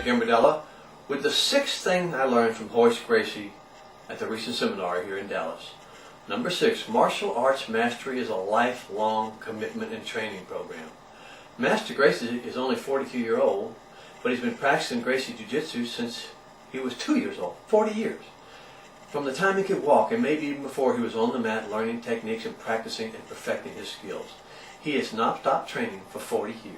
Gambardella with the sixth thing I learned from Royce Gracie at the recent seminar here in Dallas. Number 6, martial arts mastery is a lifelong commitment and training program. Master Gracie is only 42 years old, but he's been practicing Gracie Jiu-Jitsu since he was 2 years old, 40 years. From the time he could walk, and maybe even before, he was on the mat learning techniques and practicing and perfecting his skills. He has not stopped training for 40 years.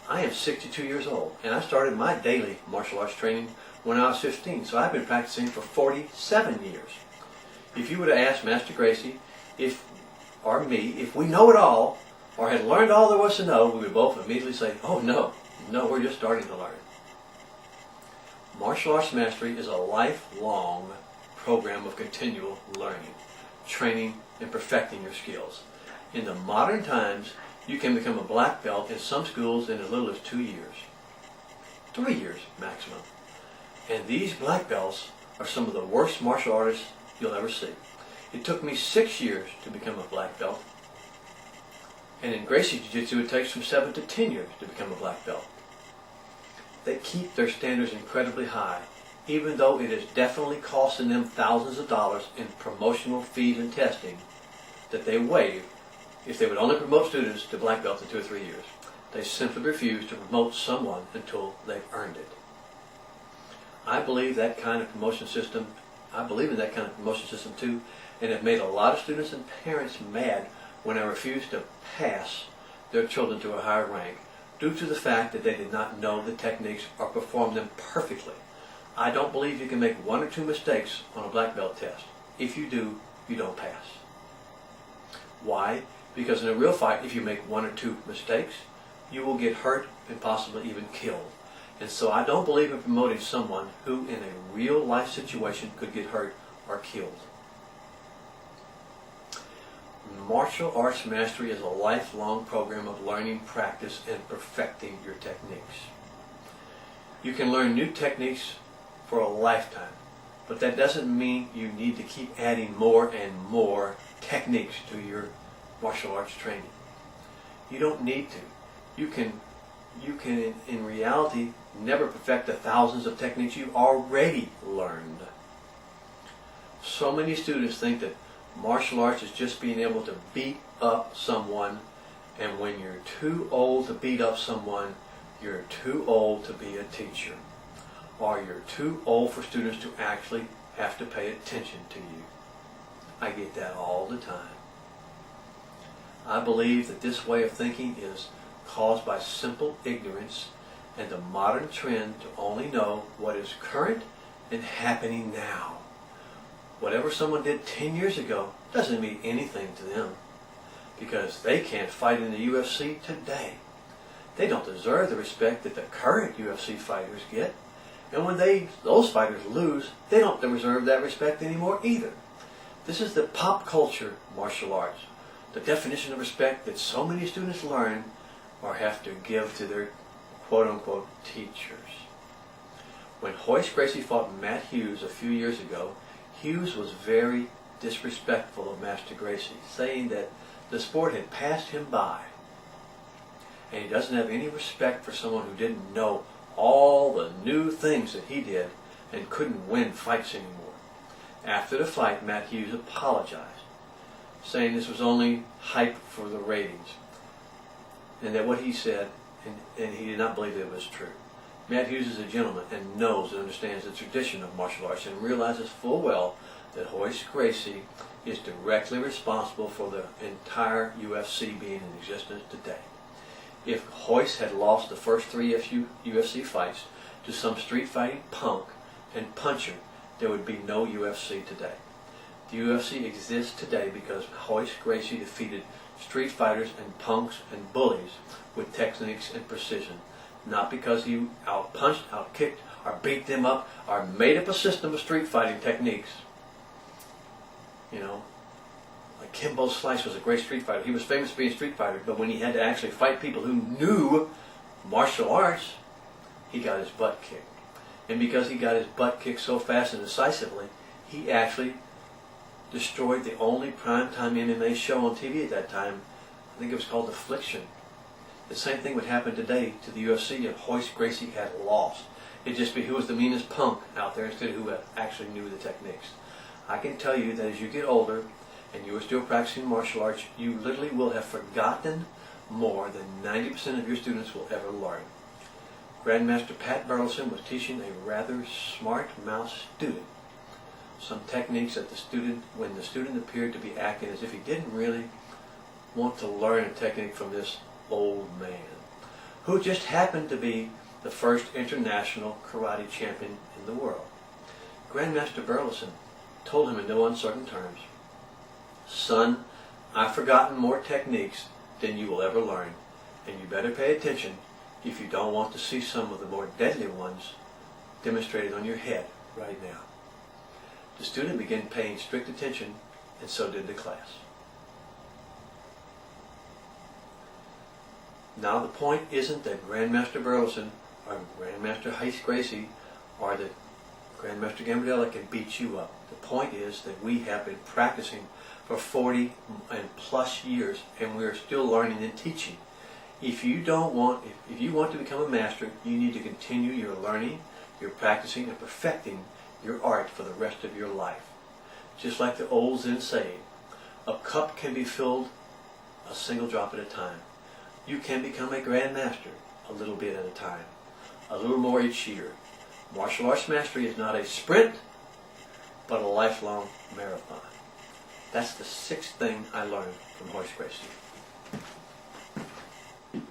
I am 62 years old, and I started my daily martial arts training when I was 15, so I've been practicing for 47 years. If you would have asked Master Gracie, or me, if we know it all, or had learned all there was to know, we would both immediately say, oh no, we're just starting to learn. Martial arts mastery is a lifelong program of continual learning, training, and perfecting your skills. In the modern times, you can become a black belt in some schools in as little as 2 years. 3 years maximum. And these black belts are some of the worst martial artists you'll ever see. It took me 6 years to become a black belt. And in Gracie Jiu-Jitsu, it takes from 7 to 10 years to become a black belt. They keep their standards incredibly high, even though it is definitely costing them thousands of dollars in promotional fees and testing that they waive if they would only promote students to black belts in 2 or 3 years. They simply refuse to promote someone until they've earned it. I believe in that kind of promotion system too, and have made a lot of students and parents mad when I refused to pass their children to a higher rank due to the fact that they did not know the techniques or perform them perfectly. I don't believe you can make 1 or 2 mistakes on a black belt test. If you do, you don't pass. Why? Because in a real fight, if you make 1 or 2 mistakes, you will get hurt and possibly even killed. And so I don't believe in promoting someone who in a real life situation could get hurt or killed. Martial arts mastery is a lifelong program of learning, practice, and perfecting your techniques. You can learn new techniques for a lifetime, but that doesn't mean you need to keep adding more and more techniques to your martial arts training. You don't need to. You can in reality never perfect the thousands of techniques you've already learned. So many students think that martial arts is just being able to beat up someone, and when you're too old to beat up someone, you're too old to be a teacher, or you're too old for students to actually have to pay attention to you. I get that all the time. I believe that this way of thinking is caused by simple ignorance and the modern trend to only know what is current and happening now. Whatever someone did 10 years ago doesn't mean anything to them because they can't fight in the UFC today. They don't deserve the respect that the current UFC fighters get. And when those fighters lose, they don't deserve that respect anymore either. This is the pop culture martial arts, the definition of respect that so many students learn or have to give to their quote-unquote teachers. When Royce Gracie fought Matt Hughes a few years ago, Hughes was very disrespectful of Master Gracie, saying that the sport had passed him by. And he doesn't have any respect for someone who didn't know all the new things that he did and couldn't win fights anymore. After the fight, Matt Hughes apologized, saying this was only hype for the ratings, and that what he said, and he did not believe it was true. Matt Hughes is a gentleman and knows and understands the tradition of martial arts and realizes full well that Royce Gracie is directly responsible for the entire UFC being in existence today. If Royce had lost the first 3 UFC fights to some street fighting punk and puncher, there would be no UFC today. The UFC exists today because Royce Gracie defeated street fighters and punks and bullies with techniques and precision, not because he out-punched, out-kicked, or beat them up, or made up a system of street fighting techniques. You know, like Kimbo Slice was a great street fighter. He was famous for being a street fighter, but when he had to actually fight people who knew martial arts, he got his butt kicked. And because he got his butt kicked so fast and decisively, he actually destroyed the only primetime MMA show on TV at that time. I think it was called Affliction. The same thing would happen today to the UFC if Royce Gracie had lost. It'd just be who was the meanest punk out there instead of who actually knew the techniques. I can tell you that as you get older and you are still practicing martial arts, you literally will have forgotten more than 90% of your students will ever learn. Grandmaster Pat Burleson was teaching a rather smart mouse student some techniques that when the student appeared to be acting as if he didn't really want to learn a technique from this old man, who just happened to be the first international karate champion in the world. Grandmaster Burleson told him in no uncertain terms, "Son, I've forgotten more techniques than you will ever learn, and you better pay attention if you don't want to see some of the more deadly ones demonstrated on your head right now." The student began paying strict attention, and so did the class. Now the point isn't that Grandmaster Burleson or Grandmaster Royce Gracie or that Grandmaster Gambardella can beat you up. The point is that we have been practicing for 40 and plus years, and we are still learning and teaching. If you want to become a master, you need to continue your learning, your practicing, and perfecting your art for the rest of your life. Just like the old Zen saying, a cup can be filled a single drop at a time. You can become a grandmaster a little bit at a time, a little more each year. Martial arts mastery is not a sprint, but a lifelong marathon. That's the sixth thing I learned from Royce Gracie.